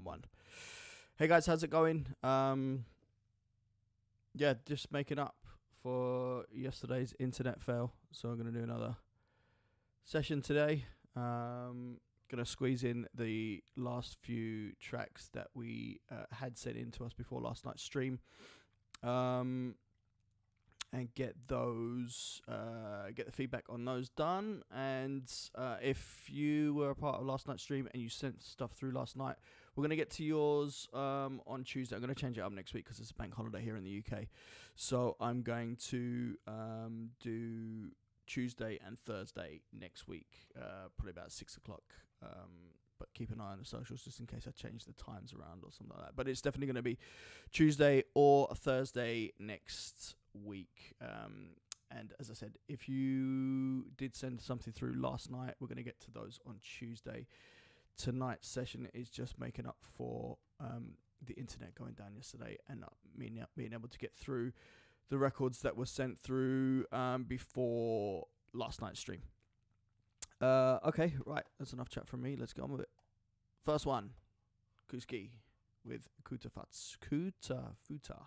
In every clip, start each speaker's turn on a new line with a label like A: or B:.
A: One. Hey guys, how's it going? Yeah, just making up for yesterday's internet fail. So I'm gonna do another session today. Gonna squeeze in the last few tracks that we had sent in to us before last night's stream. And get those, get the feedback on those done. And if you were a part of last night's stream and you sent stuff through last night, we're going to get to yours on Tuesday. I'm going to change it up next week because it's a bank holiday here in the UK. So I'm going to do Tuesday and Thursday next week, probably about 6 o'clock. But keep an eye on the socials just in case I change the times around or something like that. But it's definitely going to be Tuesday or Thursday next week. And as I said, if you did send something through last night, we're going to get to those on Tuesday. Tonight's session is just making up for the internet going down yesterday and not being able to get through the records that were sent through before last night's stream. Okay, right, that's enough chat from me. Let's get on with it. First one, Kuski, with Kuta Futa.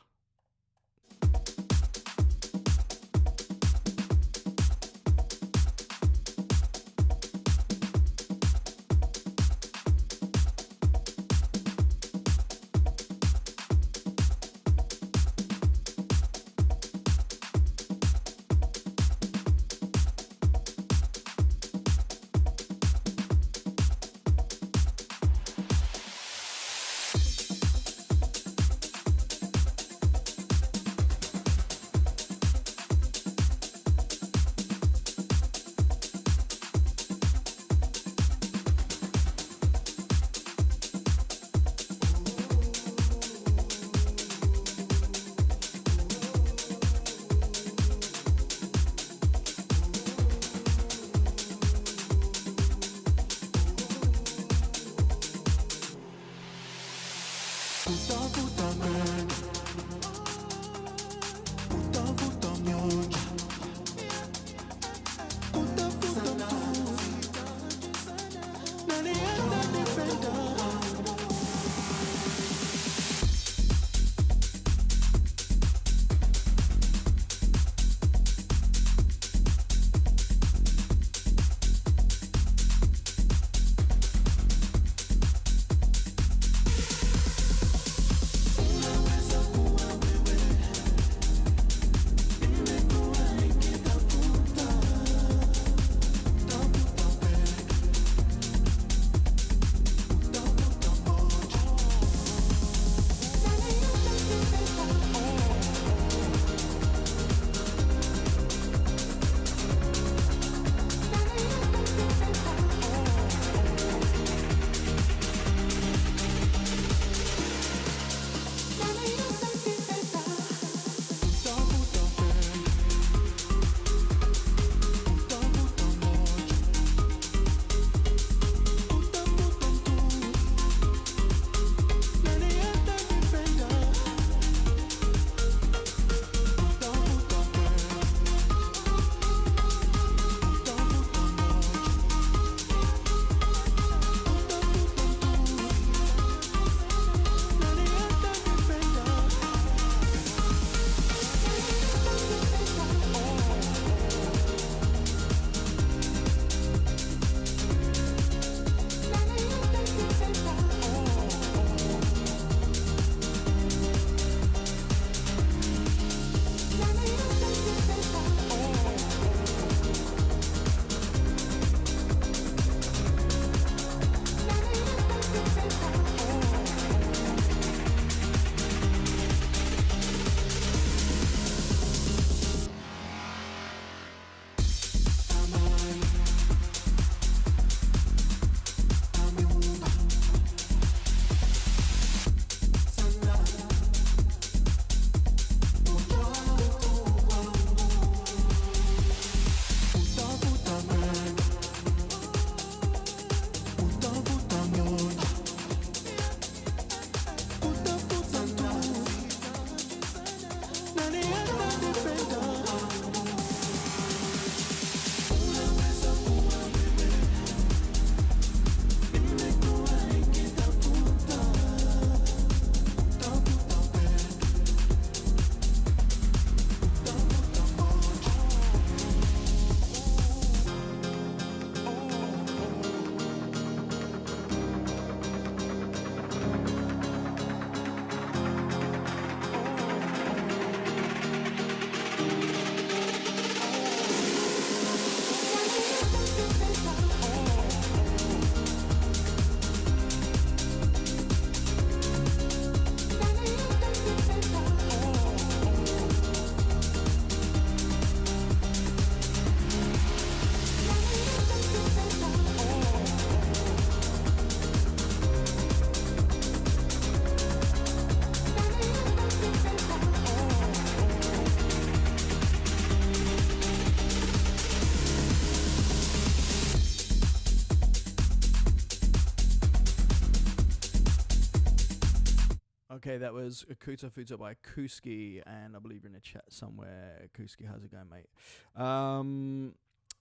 A: Okay, that was Akuta Futa by Kuski, and I believe you're in the chat somewhere. Kuski, how's it going, mate?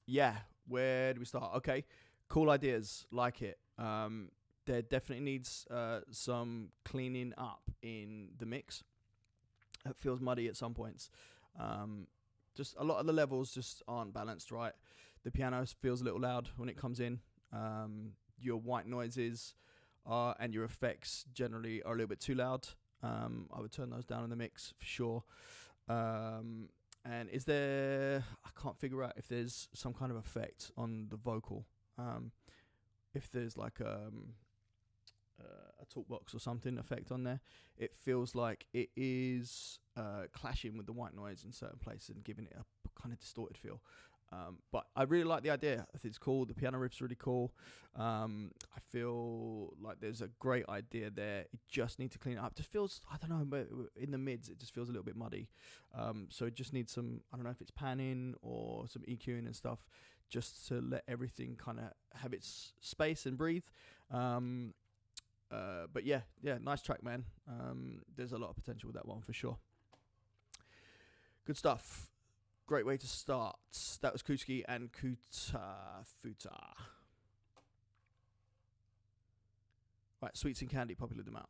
A: Yeah, where do we start? Okay, cool ideas, like it. there definitely needs some cleaning up in the mix. It feels muddy at some points. Just a lot of the levels just aren't balanced right. The piano feels a little loud when it comes in. Your white noises and your effects generally are a little bit too loud. I would turn those down in the mix for sure. And is there... I can't figure out if there's some kind of effect on the vocal. If there's like a talkbox or something effect on there. It feels like it is clashing with the white noise in certain places and giving it a kind of distorted feel. But I really like the idea. I think it's cool. The piano riff's really cool. I feel like there's a great idea there. It just needs to clean it up. It just feels, I don't know, but in the mids, it just feels a little bit muddy. So it just needs some, I don't know if it's panning or some EQing and stuff, just to let everything kind of have its space and breathe. But yeah, nice track, man. There's a lot of potential with that one for sure. Good stuff. Great way to start. That was Kuski and Kuta Futa. Right, Sweets and Candy, Popular Demand.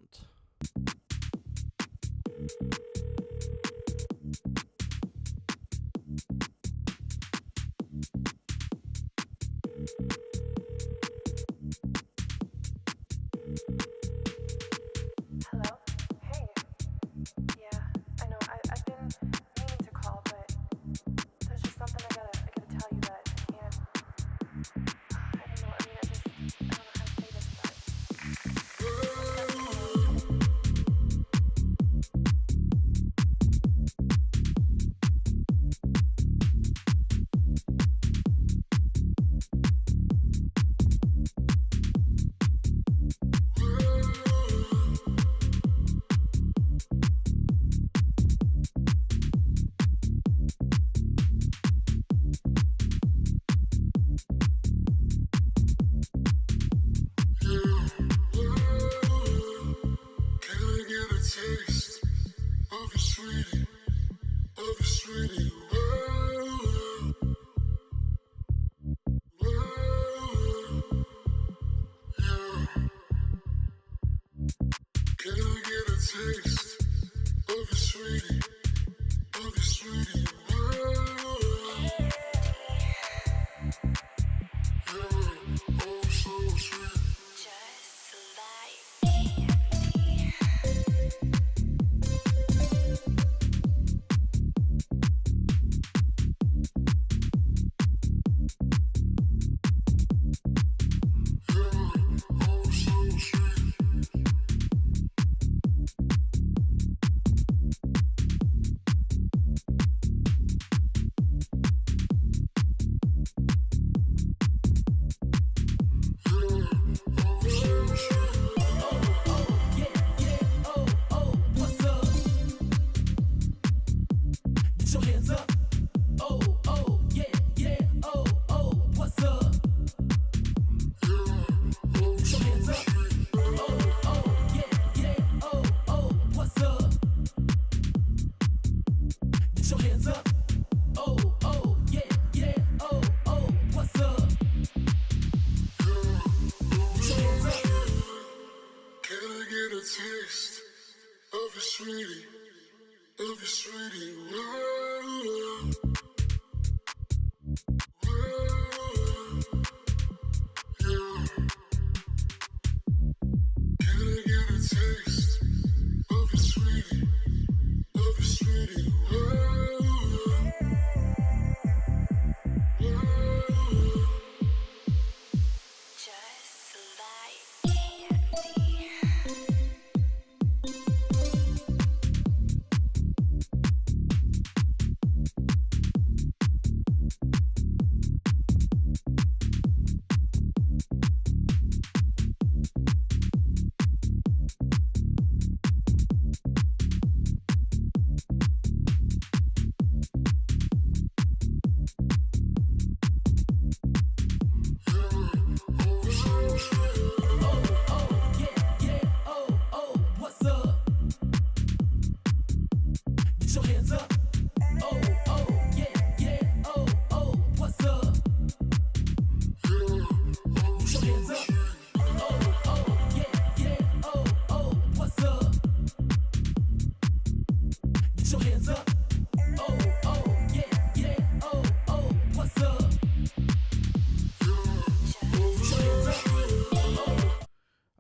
B: Hello? Hey. Yeah, I know. I've been meaning to call, but there's just something I gotta tell you that I can't. I don't know. I mean, I don't know how to say this, but.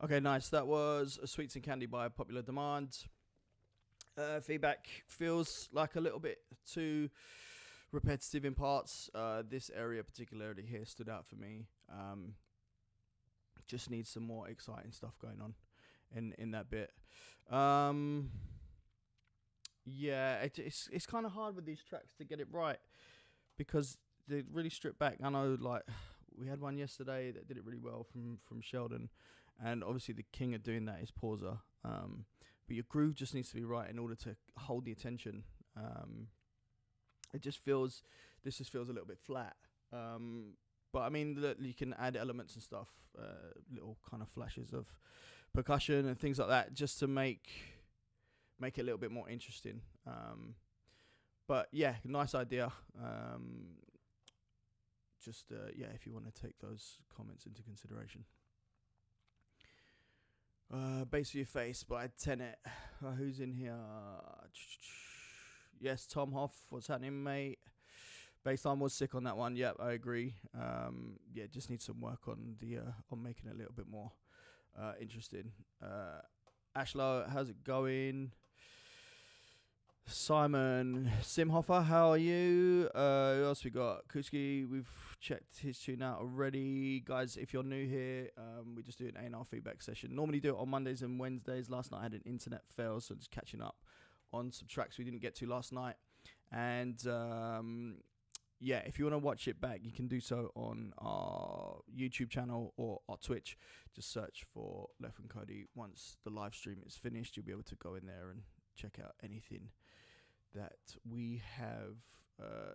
A: Okay, nice. That was Sweets and Candy by Popular Demand. Feedback feels like a little bit too repetitive in parts. This area particularly here stood out for me. Just needs some more exciting stuff going on in that bit. Yeah, it's kind of hard with these tracks to get it right because they really strip back. I know, like, we had one yesterday that did it really well from Sheldon, and obviously the king of doing that is Pauser. But your groove just needs to be right in order to hold the attention. This just feels a little bit flat. But I mean, you can add elements and stuff, little kind of flashes of percussion and things like that, just to make it a little bit more interesting. But yeah, nice idea. If you want to take those comments into consideration. Bass for Your Face by Tenet. Who's in here? Yes, Tom Hoff. What's happening, mate? Bassline was sick on that one. Yep, I agree. Just need some work on on making it a little bit more interesting. Ashlow, how's it going? Simon Simhofer, how are you? Who else we got? Kuski, we've checked his tune out already. Guys, if you're new here, we just do an A&R feedback session. Normally do it on Mondays and Wednesdays. Last night I had an internet fail, so just catching up on some tracks we didn't get to last night. And if you want to watch it back, you can do so on our YouTube channel or our Twitch. Just search for Left and Cody. Once the live stream is finished, you'll be able to go in there and check out anything that we have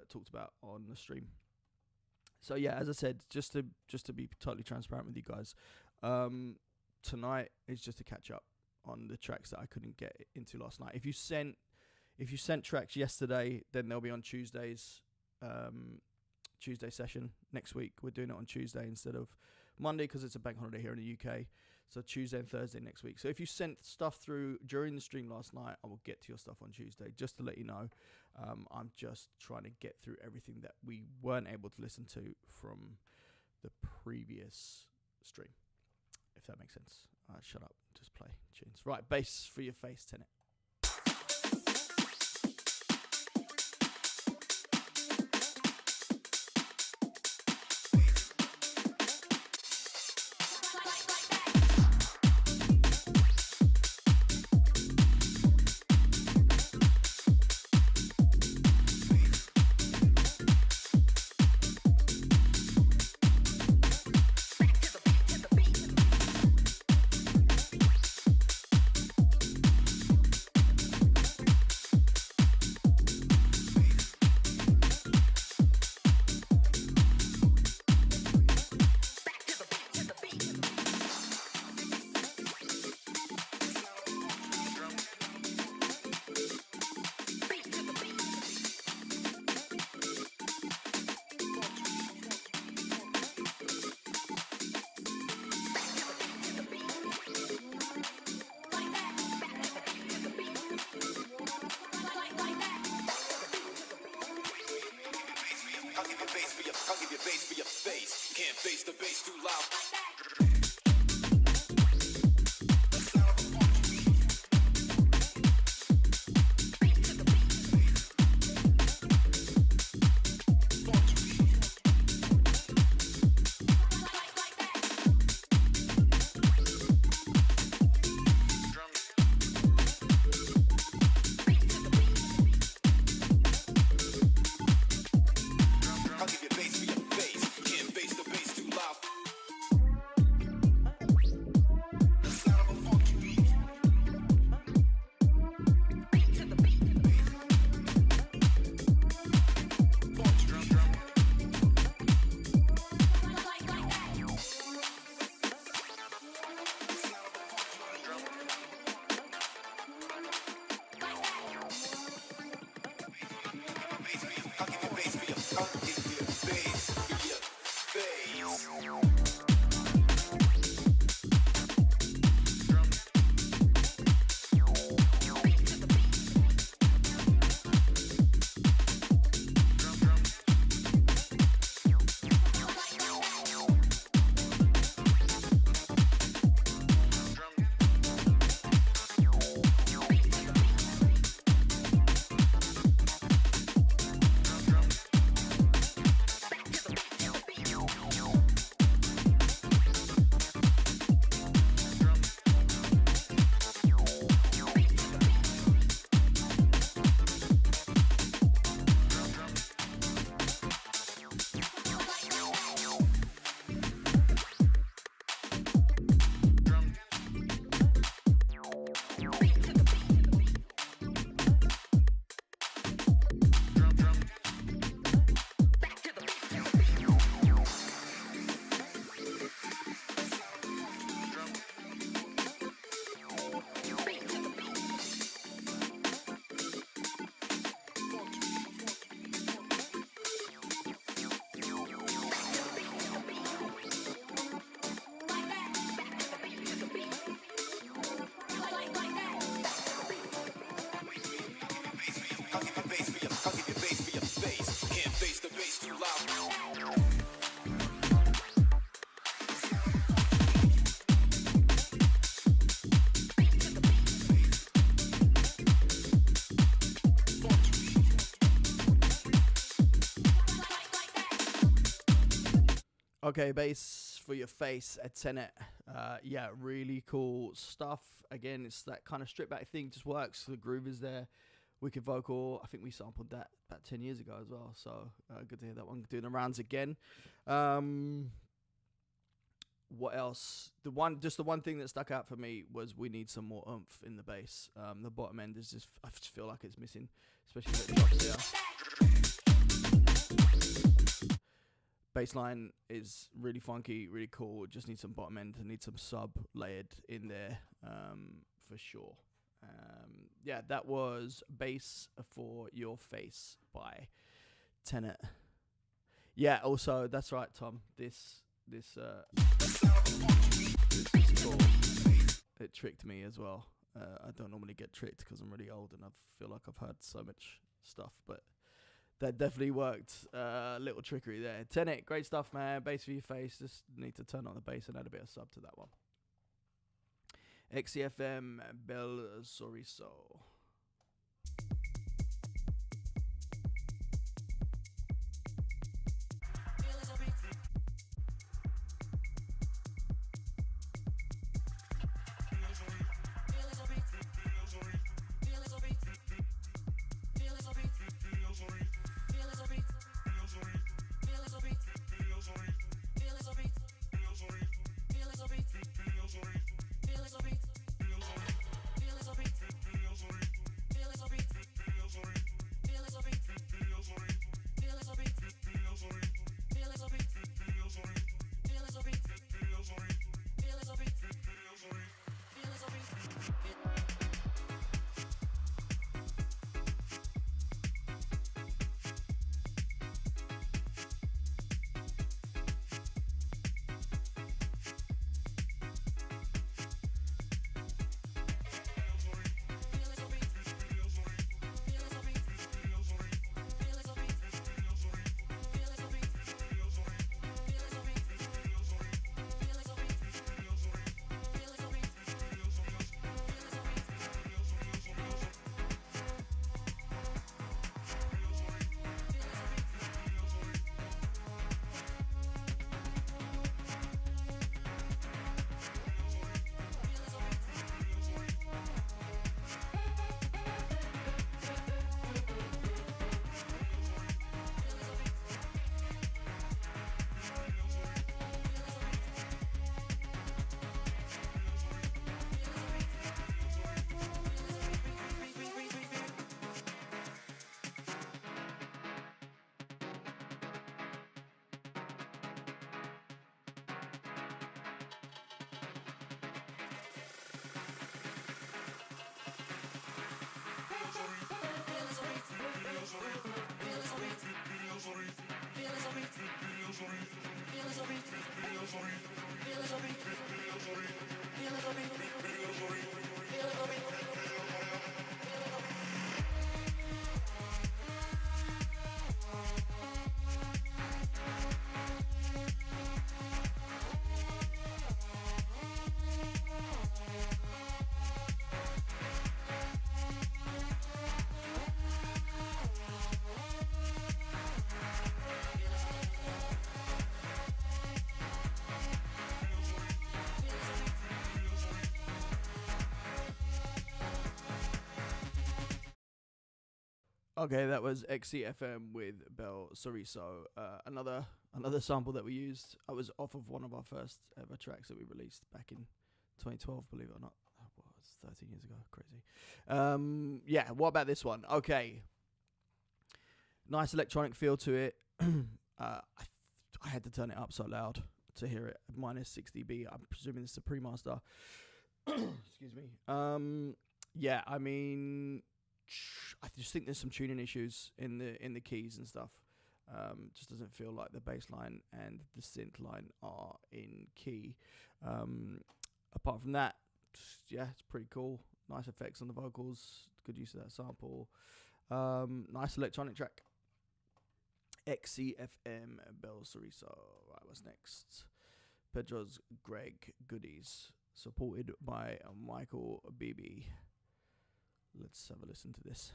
A: talked about on the stream. So yeah, as I said, just to be totally transparent with you guys, tonight is just to catch up on the tracks that I couldn't get into last night. If you sent tracks yesterday, then they'll be on Tuesday's Tuesday session next week. We're doing it on Tuesday instead of Monday because it's a bank holiday here in the UK. So Tuesday and Thursday next week. So if you sent stuff through during the stream last night, I will get to your stuff on Tuesday. Just to let you know, I'm just trying to get through everything that we weren't able to listen to from the previous stream, if that makes sense. Shut up, just play tunes. Right, Bass for Your Face, Tenet. Okay, bass for your face at Tenet. Yeah, really cool stuff. Again, it's that kind of stripped back thing, just works. The groove is there. Wicked vocal. I think we sampled that about 10 years ago as well. So good to hear that one doing the rounds again. What else? The one thing that stuck out for me was we need some more oomph in the bass. The bottom end is just, I just feel like it's missing, especially with the drops there. Bass line is really funky, really cool. Just need some bottom end, need some sub layered in there for sure. Yeah, that was Bass for Your Face by Tenet. Yeah, also, that's right, Tom. This is cool. It tricked me as well. I don't normally get tricked because I'm really old and I feel like I've heard so much stuff, but that definitely worked. Little trickery there. Tenet, great stuff, man. Bass for Your Face. Just need to turn on the bass and add a bit of sub to that one. XCFM Bel Soriso. Okay, that was XCFM with Bel Soriso. Another sample that we used. I was off of one of our first ever tracks that we released back in 2012, believe it or not. That was 13 years ago. Crazy. Yeah, what about this one? Okay. Nice electronic feel to it. I had to turn it up so loud to hear it. Minus 6 dB. I'm presuming this is a pre-master. Excuse me. Yeah, I mean, I just think there's some tuning issues in the keys and stuff. Just doesn't feel like the bass line and the synth line are in key. Apart from that, yeah, it's pretty cool. Nice effects on the vocals. Good use of that sample. Nice electronic track. XCFM Bel Soriso. Right, what's next? Pedro's Greg Goodies, supported by Michael Beebe. Let's have a listen to this.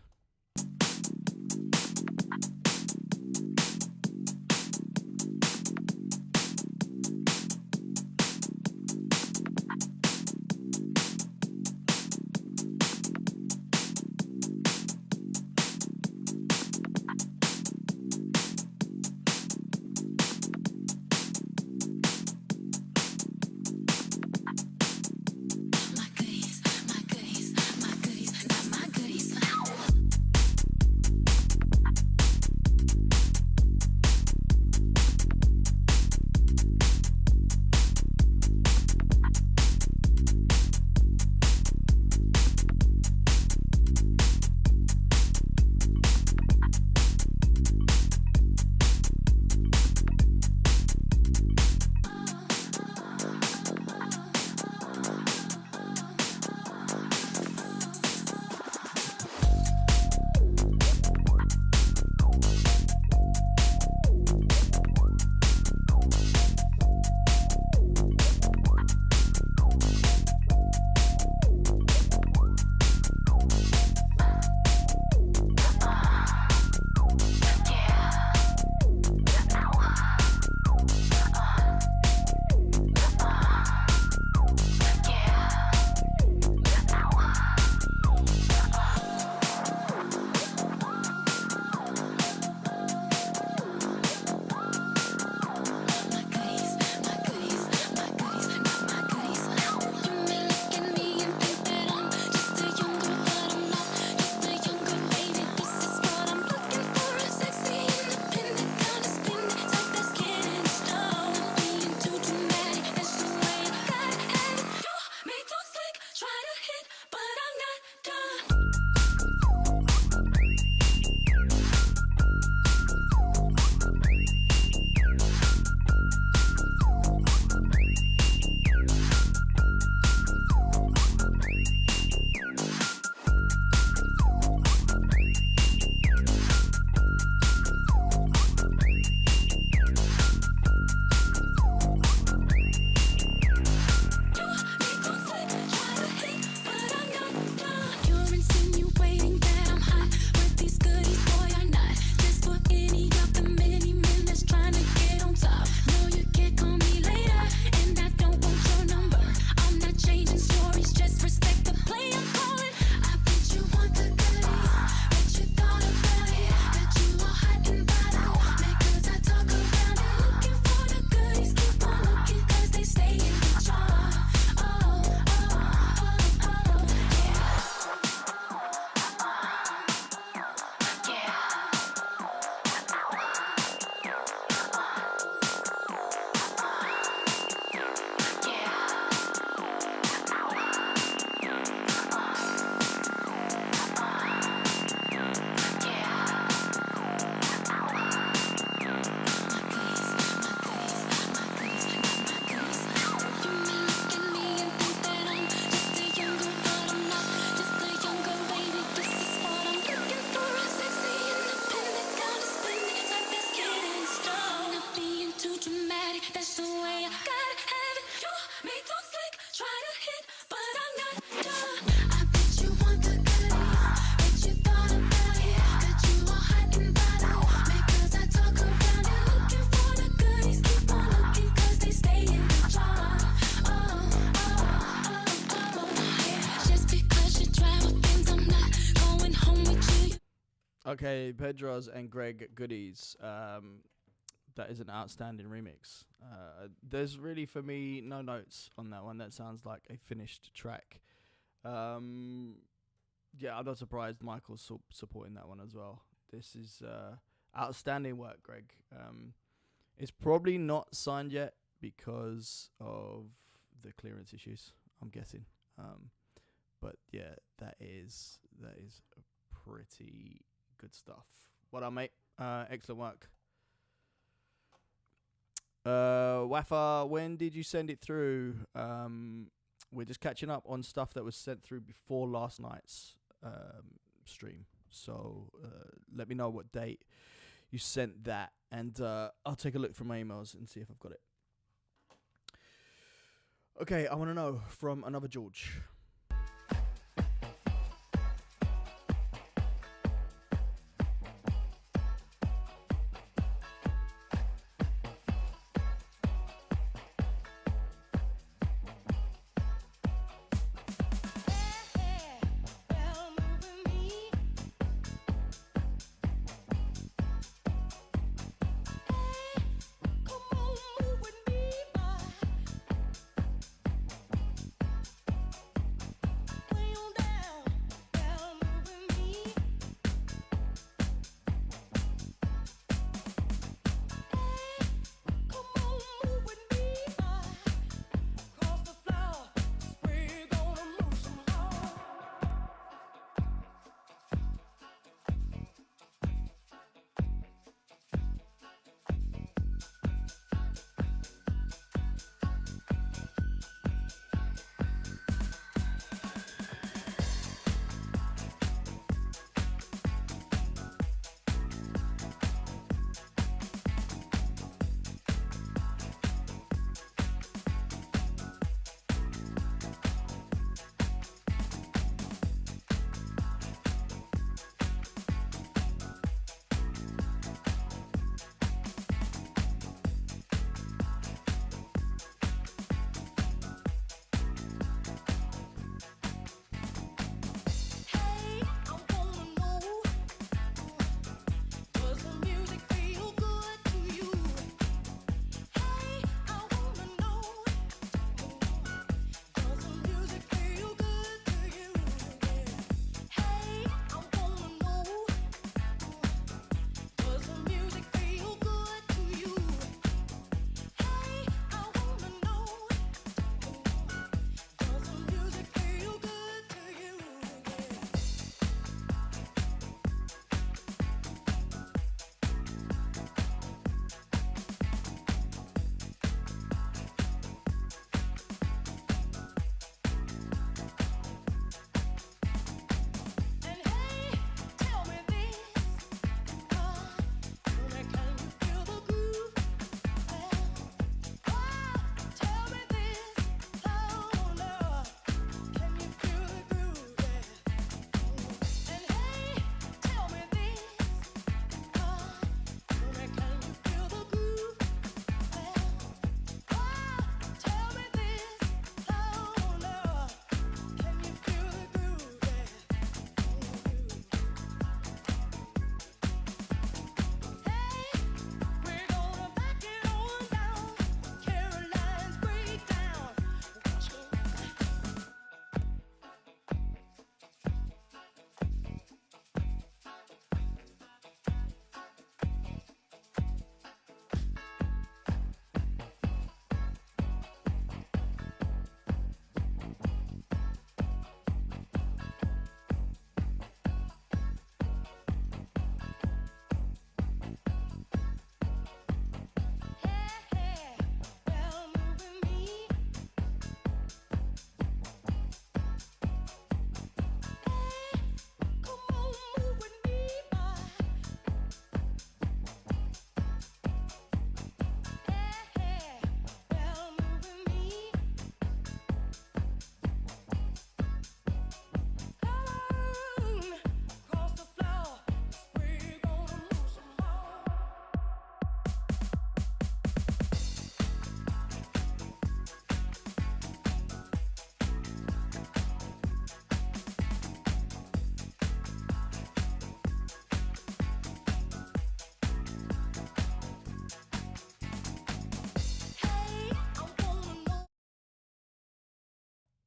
C: gotta have it. You may talk slick, try to hit, but I'm not done. I bet you want the goodies, bet you thought about it, that you all hot and bothered. Because I talk around it, looking for the goodies, keep on looking 'cause they stay in the jar. Just because you try with things, I'm not going home with you.
A: Okay, Pedro's and Greg Goodies. That is an outstanding remix. There's really, for me, no notes on that one. That sounds like a finished track. Yeah, I'm not surprised Michael's supporting that one as well. This is outstanding work, Greg. It's probably not signed yet because of the clearance issues, I'm guessing. But yeah, that is pretty good stuff. Well done, mate. Excellent work. Wafa, when did you send it through? We're just catching up on stuff that was sent through before last night's stream. So let me know what date you sent that, and I'll take a look through my emails and see if I've got it. Okay, I want to know from another George.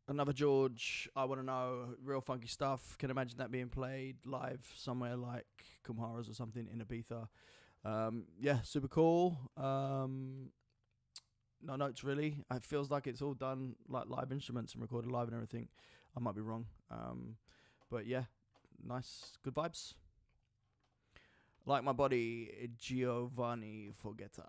A: Another George, I Want to Know, real funky stuff. Can imagine that being played live somewhere like Kumhara's or something in Ibiza. Yeah, super cool. No notes really. It feels like it's all done like live instruments and recorded live and everything. I might be wrong. But yeah, nice, good vibes. Like My Body, Giovanni Foghetta.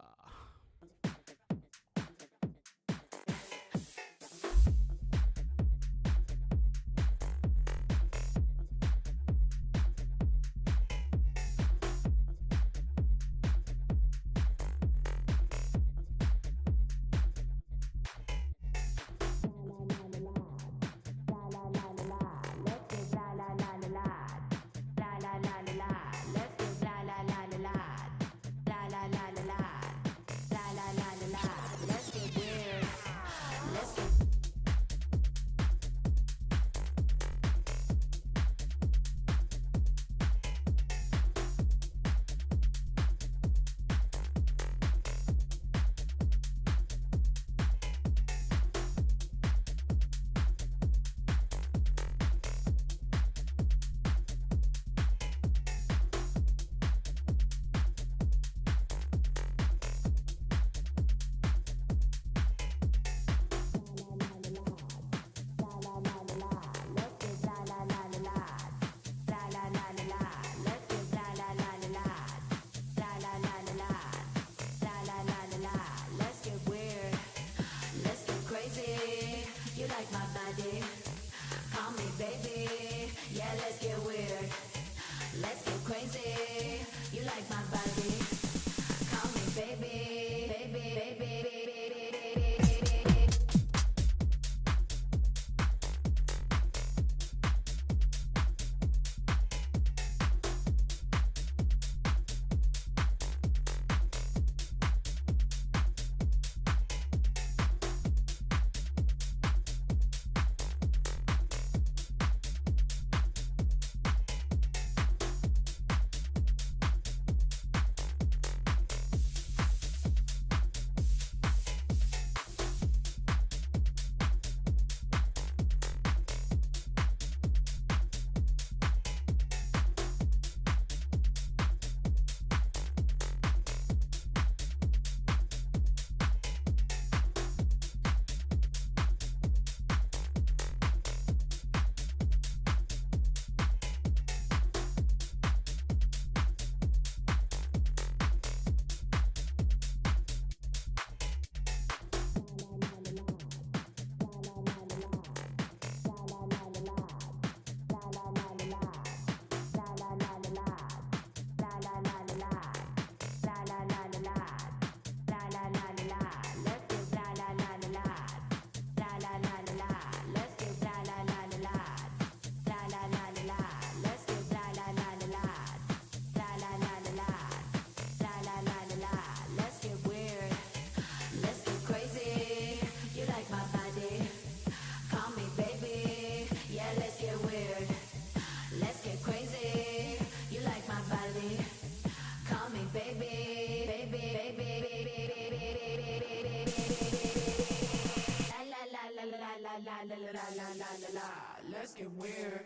C: Let's get weird.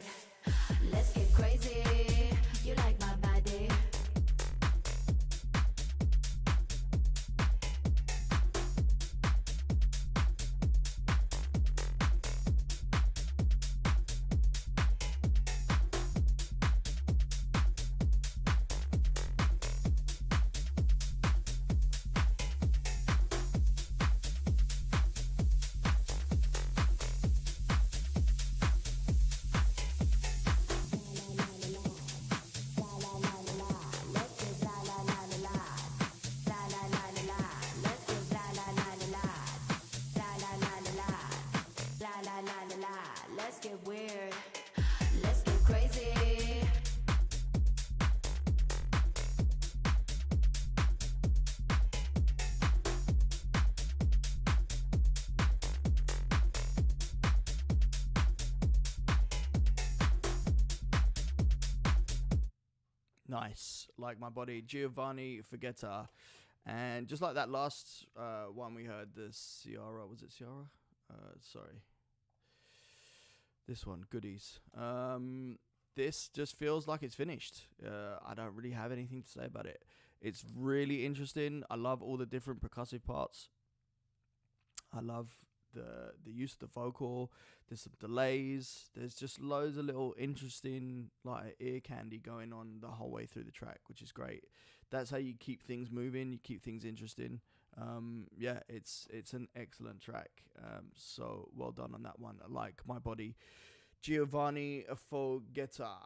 C: Let's get crazy. You like my body? Let's get weird. Let's get crazy.
A: Nice. Like My Body, Giovanni Foghetta. And just like that last one we heard, the Ciara, was it Ciara? Sorry. This one, Goodies. This just feels like it's finished. I don't really have anything to say about it. It's really interesting. I love all the different percussive parts. I love the use of the vocal. There's some delays. There's just loads of little interesting like ear candy going on the whole way through the track, which is great. That's how you keep things moving. You keep things interesting. Yeah, it's an excellent track. So well done on that one. I like My Body, Giovanni Foghetta.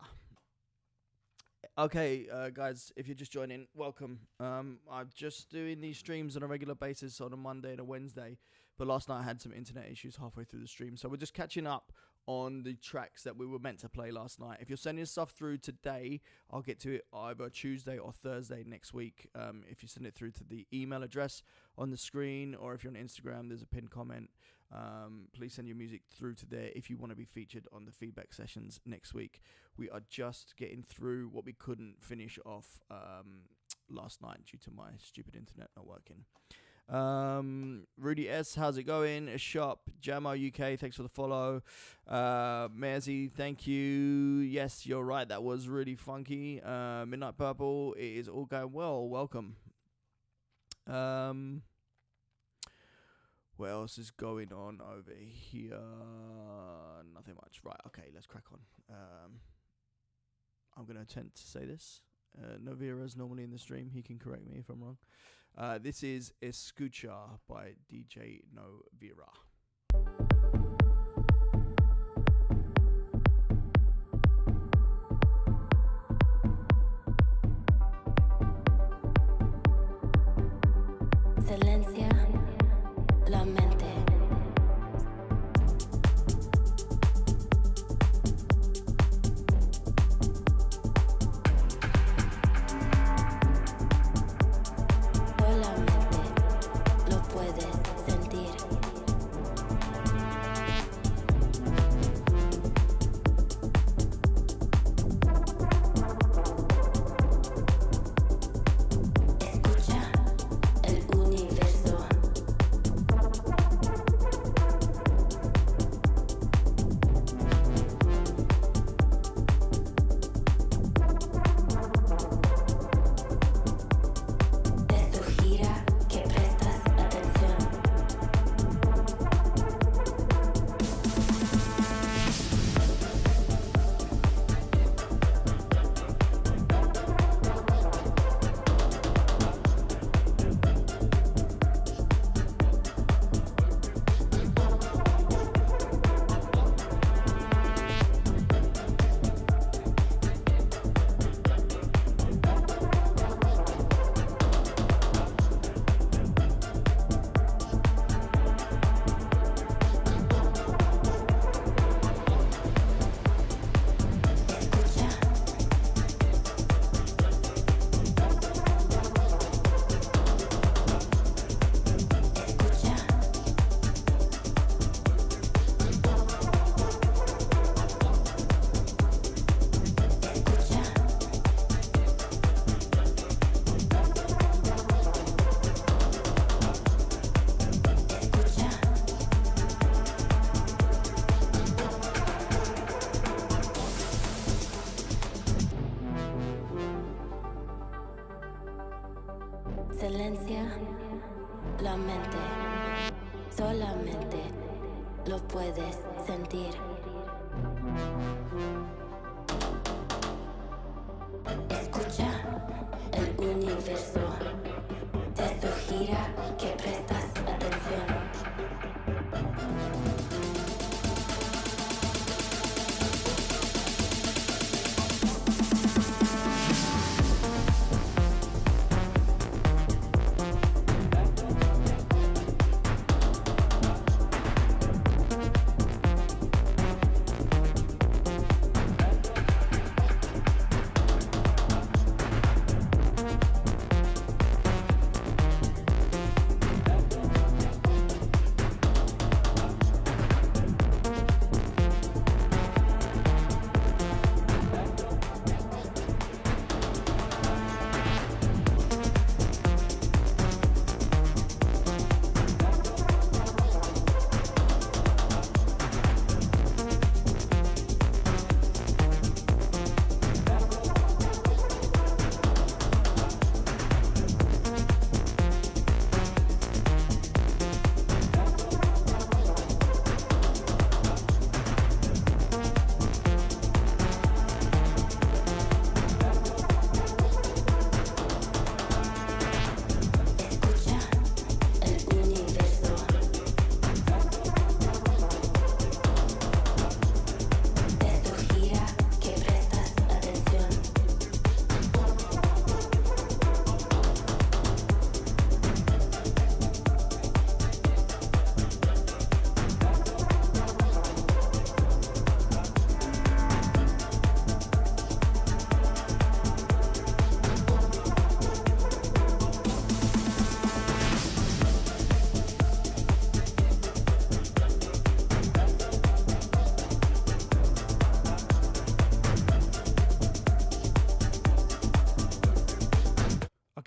A: Okay, guys, if you're just joining, welcome. I'm just doing these streams on a regular basis on a Monday and a Wednesday, but last night I had some internet issues halfway through the stream, so we're just catching up on the tracks that we were meant to play last night. If you're sending stuff through today, I'll get to it either Tuesday or Thursday next week. If you send it through to the email address on the screen, or if you're on Instagram, there's a pinned comment. Please send your music through to there if you want to be featured on the feedback sessions next week. We are just getting through what we couldn't finish off last night due to my stupid internet not working. Rudy S, how's it going? Shop Jamo UK, thanks for the follow. Mersey, thank you. Yes, you're right, that was really funky. Midnight Purple, it is all going well. Welcome. What else is going on over here? Nothing much. Right, okay, let's crack on. I'm going to attempt to say this. Novira's normally in the stream. He can correct me if I'm wrong. This is Escucha by DJ Novira.
C: Silencia la mente. Solamente lo puedes sentir. Escucha el universo. Es tu gira que prestas atención. Escucha. Escucha. Escucha. Escucha. Silencia la mente. Solamente lo puedes sentir. Escucha el universo. Te sugira que prestas atención.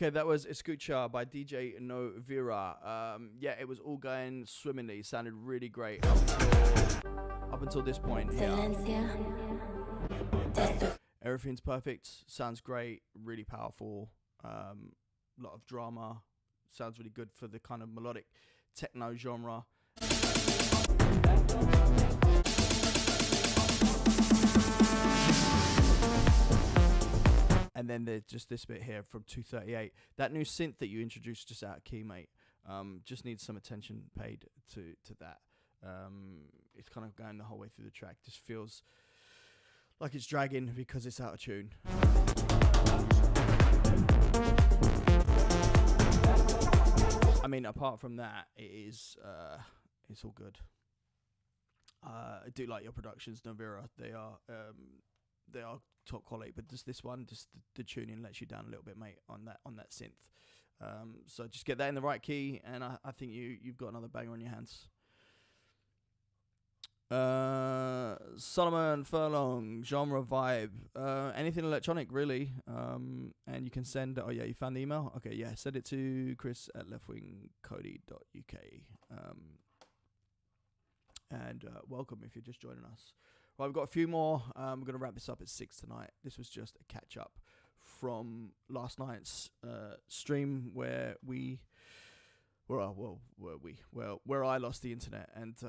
A: Okay, that was Escucha by DJ Novira. Yeah, it was all going swimmingly. Sounded really great up until this point. Yeah. Everything's perfect. Sounds great. Really powerful. Lot of drama. Sounds really good for the kind of melodic techno genre. And then there's just this bit here from 238. That new synth that you introduced just out of key, mate. Just needs some attention paid to that. It's kind of going the whole way through the track. Just feels like it's dragging because it's out of tune. I mean, apart from that, it's all good. I do like your productions, Novira. They are top quality, but just this one, just the tuning lets you down a little bit, mate, on that synth. So just get that in the right key, and I think you've got another banger on your hands. Solomon Furlong, genre vibe, anything electronic really. And you can send. Oh yeah, you found the email. Okay, yeah, send it to chris@leftwingcody.uk. And welcome if you're just joining us. Right, we've got a few more. We're going to wrap this up at 6 tonight. This was just a catch up from last night's stream where where I lost the internet, and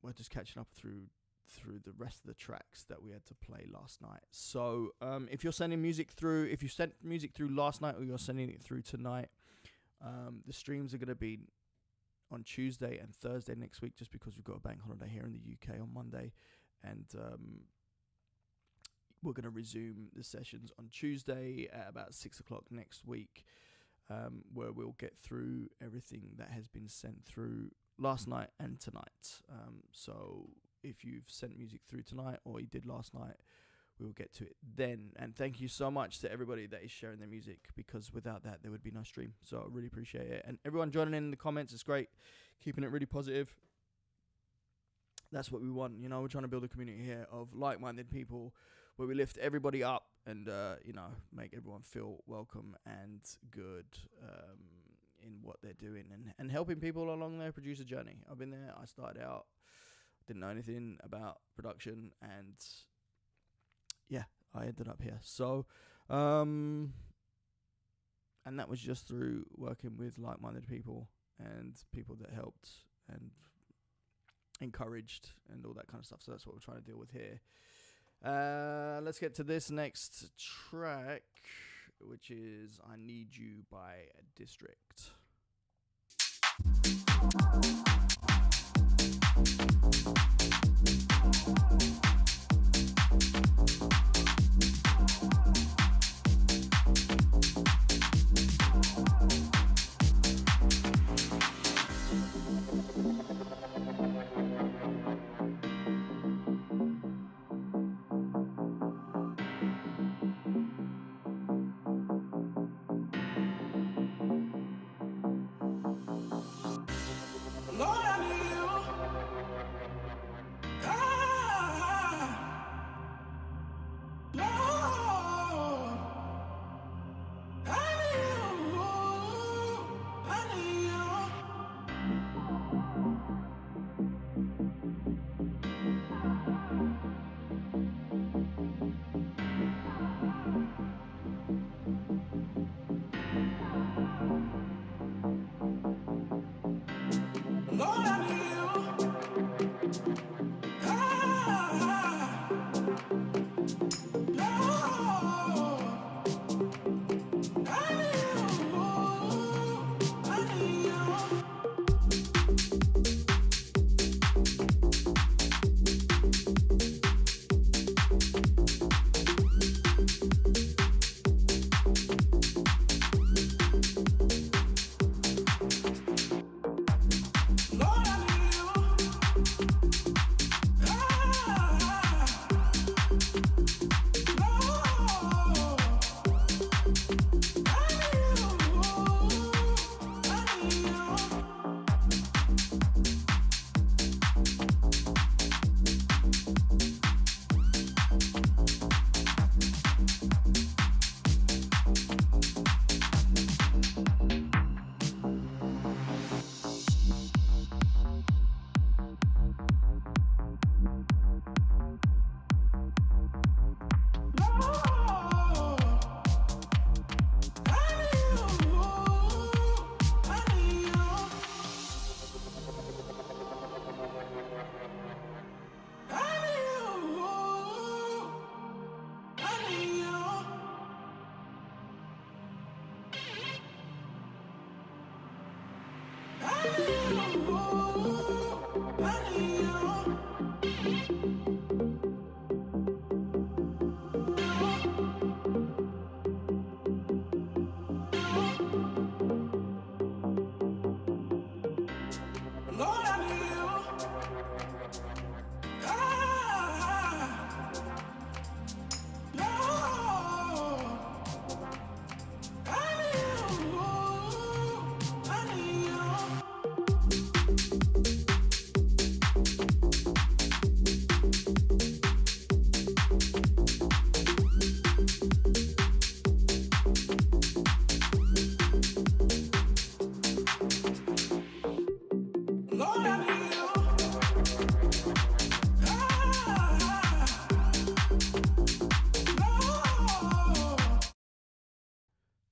A: we're just catching up through the rest of the tracks that we had to play last night. So if you're sending music through, if you sent music through last night or you're sending it through tonight, the streams are going to be on Tuesday and Thursday next week, just because we've got a bank holiday here in the UK on Monday, and we're going to resume the sessions on Tuesday at about 6 o'clock next week, where we'll get through everything that has been sent through last night and tonight. So if you've sent music through tonight or you did last night, we will get to it then. And thank you so much to everybody that is sharing their music, because without that there would be no stream. So I really appreciate it, and everyone joining in the comments, it's great, keeping it really positive. That's what we want, you know. We're trying to build a community here of like-minded people where we lift everybody up and make everyone feel welcome and good in what they're doing, and helping people along their producer journey. I've been there. I started out, didn't know anything about production, and yeah, I ended up here. So and that was just through working with like-minded people and people that helped and encouraged and all that kind of stuff. So that's what we're trying to deal with here. Let's get to this next track, which is I Need You by District.
D: Lord,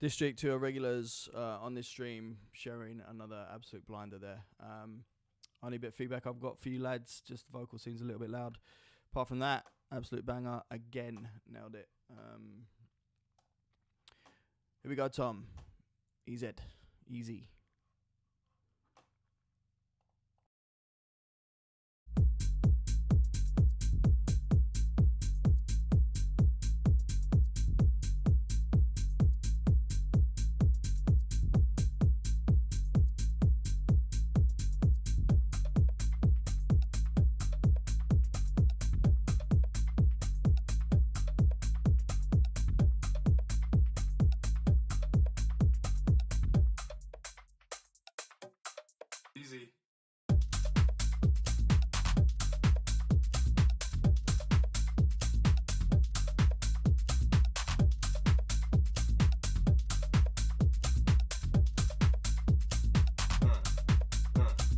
A: District, to our regulars on this stream, sharing another absolute blinder there. Only bit of feedback I've got for you lads, just the vocal seems a little bit loud. Apart from that, absolute banger again, nailed it. Here we go, Tom. EZ, easy.
D: Easy.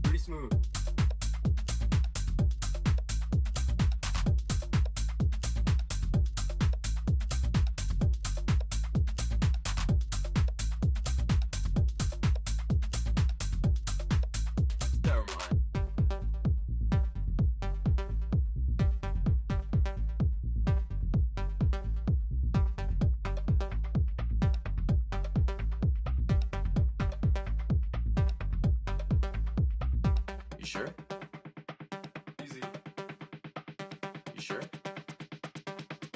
D: Pretty smooth. Never mind. You sure? Easy. You sure?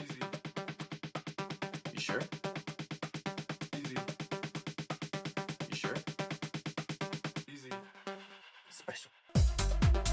D: Easy. You sure? Easy. You sure? Easy. Special. Easy.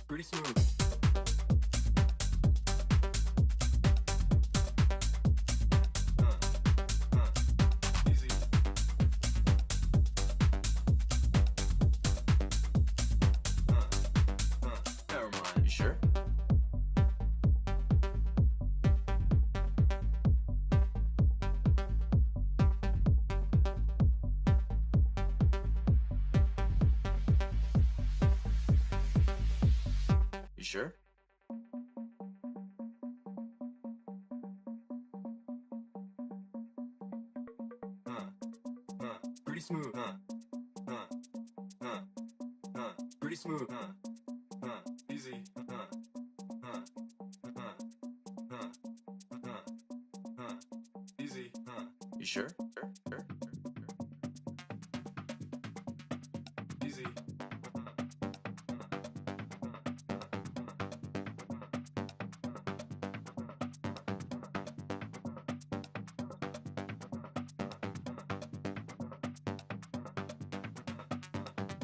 D: Pretty smooth. Easy. Never mind. You sure? You sure? Pretty smooth. Pretty smooth. Easy. Easy. You sure? Easy.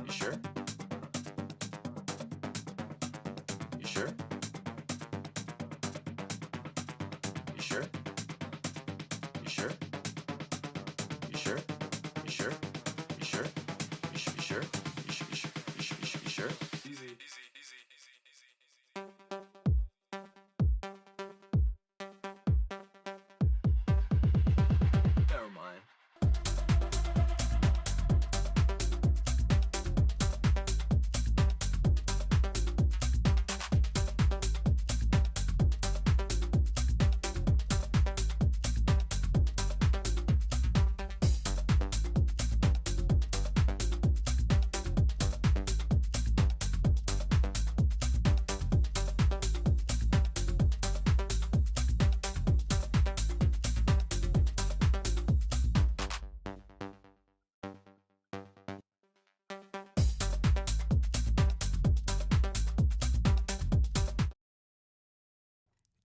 D: You sure? You sure? You sure? You sure? You sure? You sure? You sure? You sure? You sure? You sure? Easy. Never mind.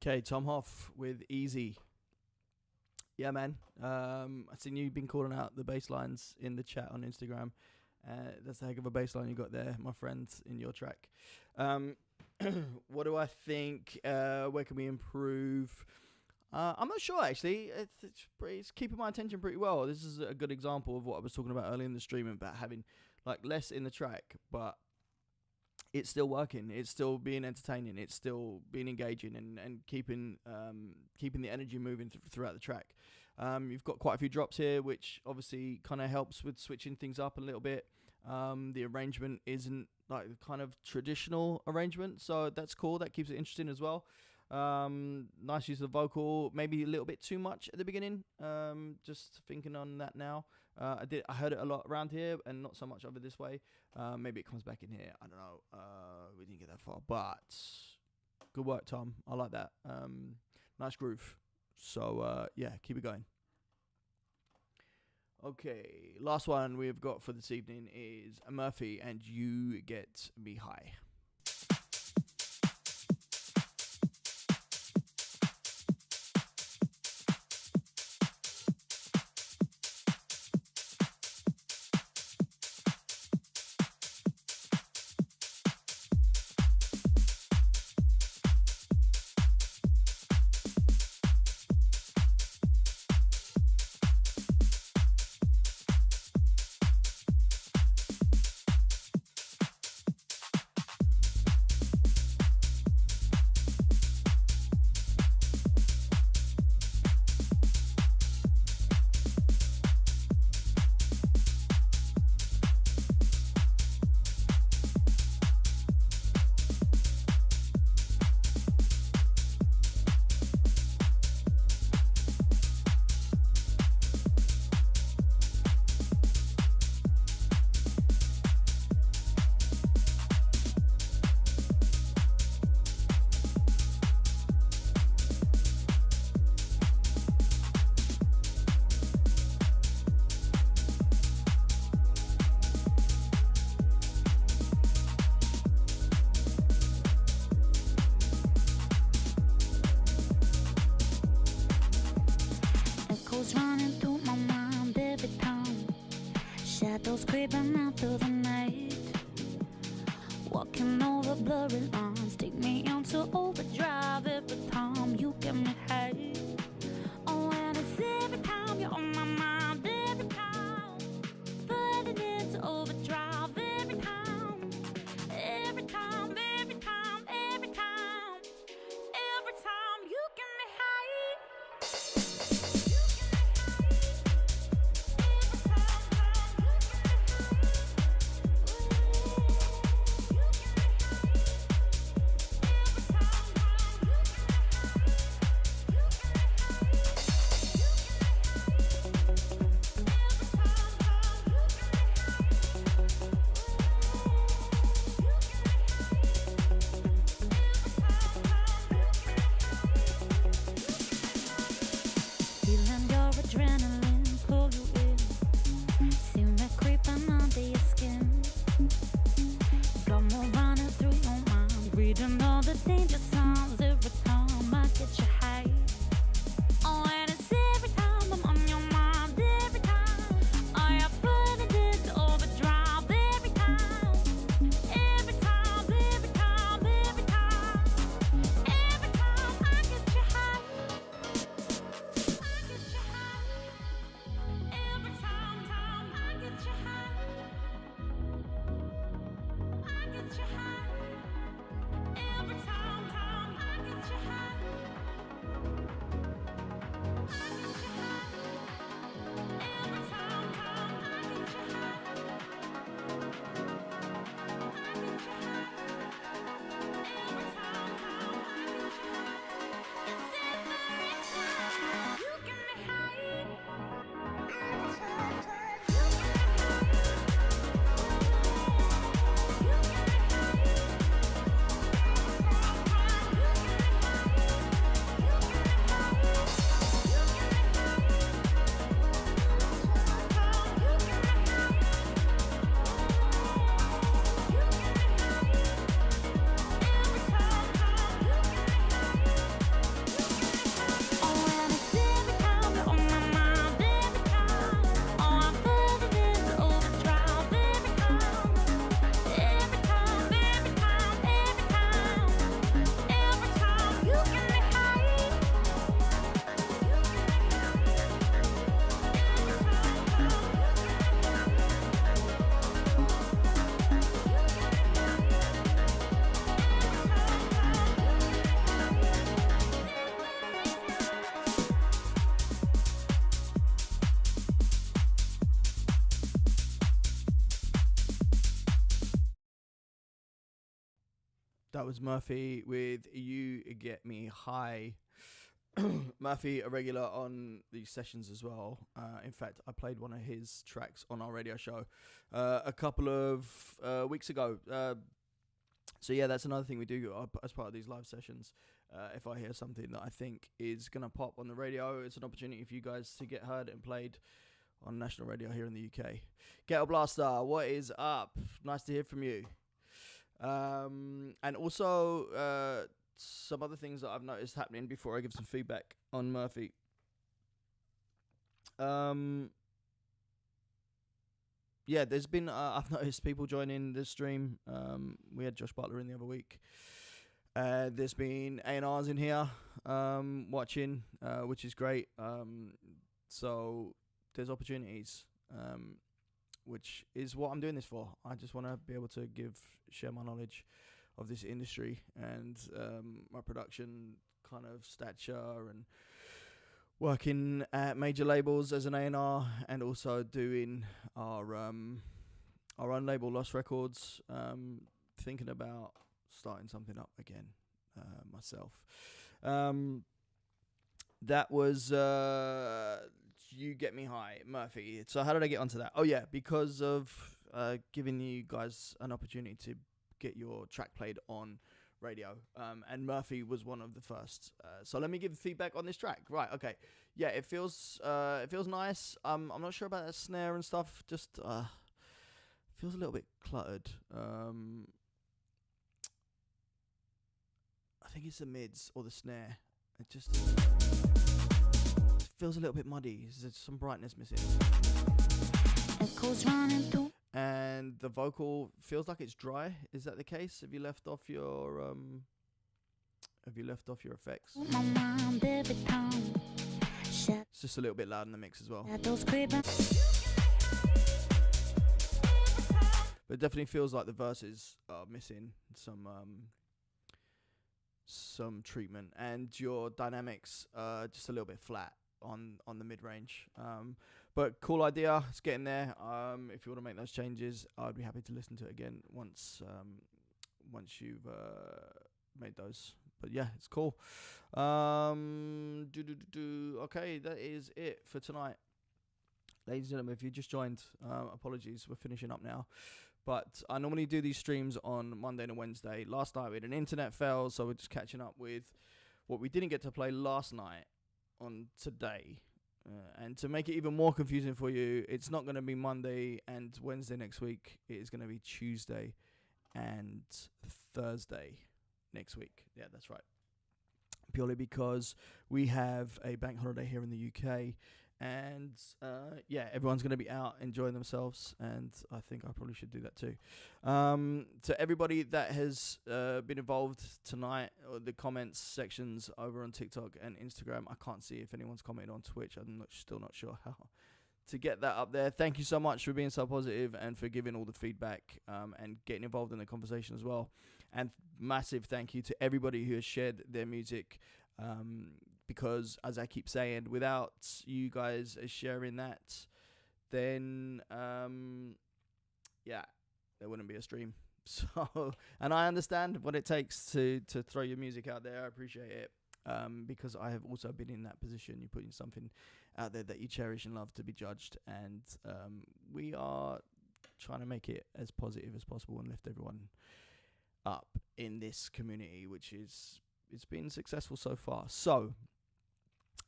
A: Okay, Tom Hoff with Easy. Yeah, man. I seen you've been calling out the bass lines in the chat on Instagram. That's a heck of a bass line you got there, my friend, in your track. What do I think? Where can we improve? I'm not sure, actually. It's keeping my attention pretty well. This is a good example of what I was talking about earlier in the stream about having like less in the track, but it's still working. It's still being entertaining. It's still being engaging and keeping the energy moving throughout the track. You've got quite a few drops here, which obviously kind of helps with switching things up a little bit. The arrangement isn't like the kind of traditional arrangement, so that's cool. That keeps it interesting as well. Nice use of the vocal, maybe a little bit too much at the beginning. Just thinking on that now. I heard it a lot around here and not so much over this way. Maybe it comes back in here. I don't know. We didn't get that far, but good work, Tom. I like that. Nice groove. So yeah, keep it going. Okay, last one we've got for this evening is Murphy and You Get Me High.
E: Echoes running through my mind every time. Shadows creeping out through the night. Walking over blurry lines, take me into overdrive every time you get me high. Oh, and it's every time you're on my mind, every time. Falling into overdrive every time. Every time, every time, every time. Every time you get me high. Feeling your adrenaline pull you in. See me creeping under your skin. Got more running through your mind. Reading all the danger signs every time I get you high. Oh, and it's every time I'm on your mind. Every time I put it into overdrive. Every time. Every time, every time, every time. Every time I get you high. Every time I get you high, I get you high. Every time
A: That was Murphy with You Get Me High. Murphy, a regular on these sessions as well. In fact, I played one of his tracks on our radio show a couple of weeks ago. So yeah, that's another thing we do as part of these live sessions. If I hear something that I think is going to pop on the radio, it's an opportunity for you guys to get heard and played on national radio here in the UK. Ghetto Blaster, what is up? Nice to hear from you. And also some other things that I've noticed happening before I give some feedback on Murphy. Yeah, there's been I've noticed people joining the stream. We had Josh Butler in the other week. There's been A&Rs in here watching, which is great. So there's opportunities, which is what I'm doing this for. I just want to be able to share my knowledge of this industry and my production kind of stature, and working at major labels as an A&R, and also doing our own label, Lost Records. Thinking about starting something up again myself. That was You Get Me High, Murphy. So how did I get onto that? Oh yeah, because of giving you guys an opportunity to get your track played on radio, and Murphy was one of the first. So let me give feedback on this track. Right, okay. Yeah, it feels nice. I'm not sure about that snare and stuff. Just feels a little bit cluttered. I think it's the mids or the snare. It just feels a little bit muddy. There's some brightness missing.
E: Echoes running through
A: And the vocal feels like it's dry. Is that the case? Have you left off your effects?
E: my mind every time.
A: It's just a little bit loud in the mix as well.
E: Shadows creeping.
A: But it definitely feels like the verses are missing some treatment, and your dynamics are just a little bit flat on the mid-range. But cool idea. It's getting there. If you want to make those changes, I'd be happy to listen to it again once you've made those. But yeah, it's cool. Okay, that is it for tonight. Ladies and gentlemen, if you just joined, apologies, we're finishing up now. But I normally do these streams on Monday and Wednesday. Last night we had an internet fail, so we're just catching up with what we didn't get to play last night on today. And to make it even more confusing for you, it's not going to be Monday and Wednesday next week. It is going to be Tuesday and Thursday next week. Yeah, that's right. Purely because we have a bank holiday here in the UK. And yeah, everyone's going to be out enjoying themselves, and I think I probably should do that too. To everybody that has been involved tonight, or the comments sections over on TikTok and Instagram, I can't see if anyone's commented on Twitch. I'm still not sure how to get that up there. Thank you so much for being so positive and for giving all the feedback and getting involved in the conversation as well. And massive thank you to everybody who has shared their music. Because, as I keep saying, without you guys sharing that, then, yeah, there wouldn't be a stream. So, and I understand what it takes to throw your music out there. I appreciate it, because I have also been in that position. You're putting something out there that you cherish and love to be judged, and we are trying to make it as positive as possible and lift everyone up in this community, which is... it's been successful so far. So,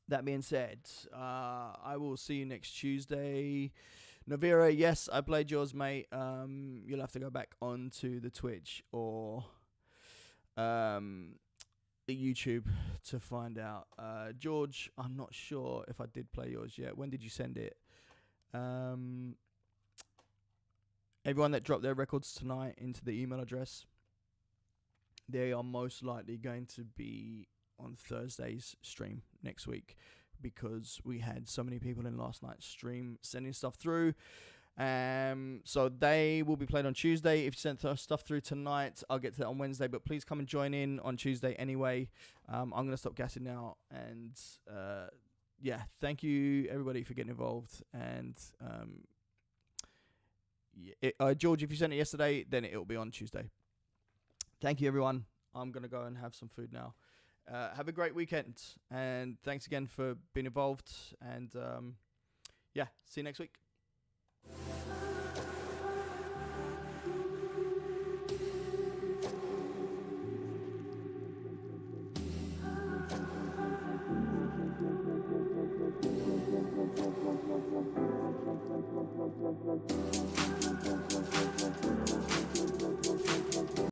A: that being said, I will see you next Tuesday. Navira, yes, I played yours, mate. You'll have to go back onto the Twitch or the YouTube to find out. George, I'm not sure if I did play yours yet. When did you send it? Everyone that dropped their records tonight into the email address, they are most likely going to be on Thursday's stream next week, because we had so many people in last night's stream sending stuff through. So they will be played on Tuesday. If you sent stuff through tonight, I'll get to that on Wednesday, but please come and join in on Tuesday anyway. I'm going to stop gassing now, and yeah, thank you everybody for getting involved. And George, if you sent it yesterday, then it'll be on Tuesday. Thank you, everyone. I'm going to go and have some food now. Have a great weekend. And thanks again for being involved. And yeah, see you next week.
C: Thank you.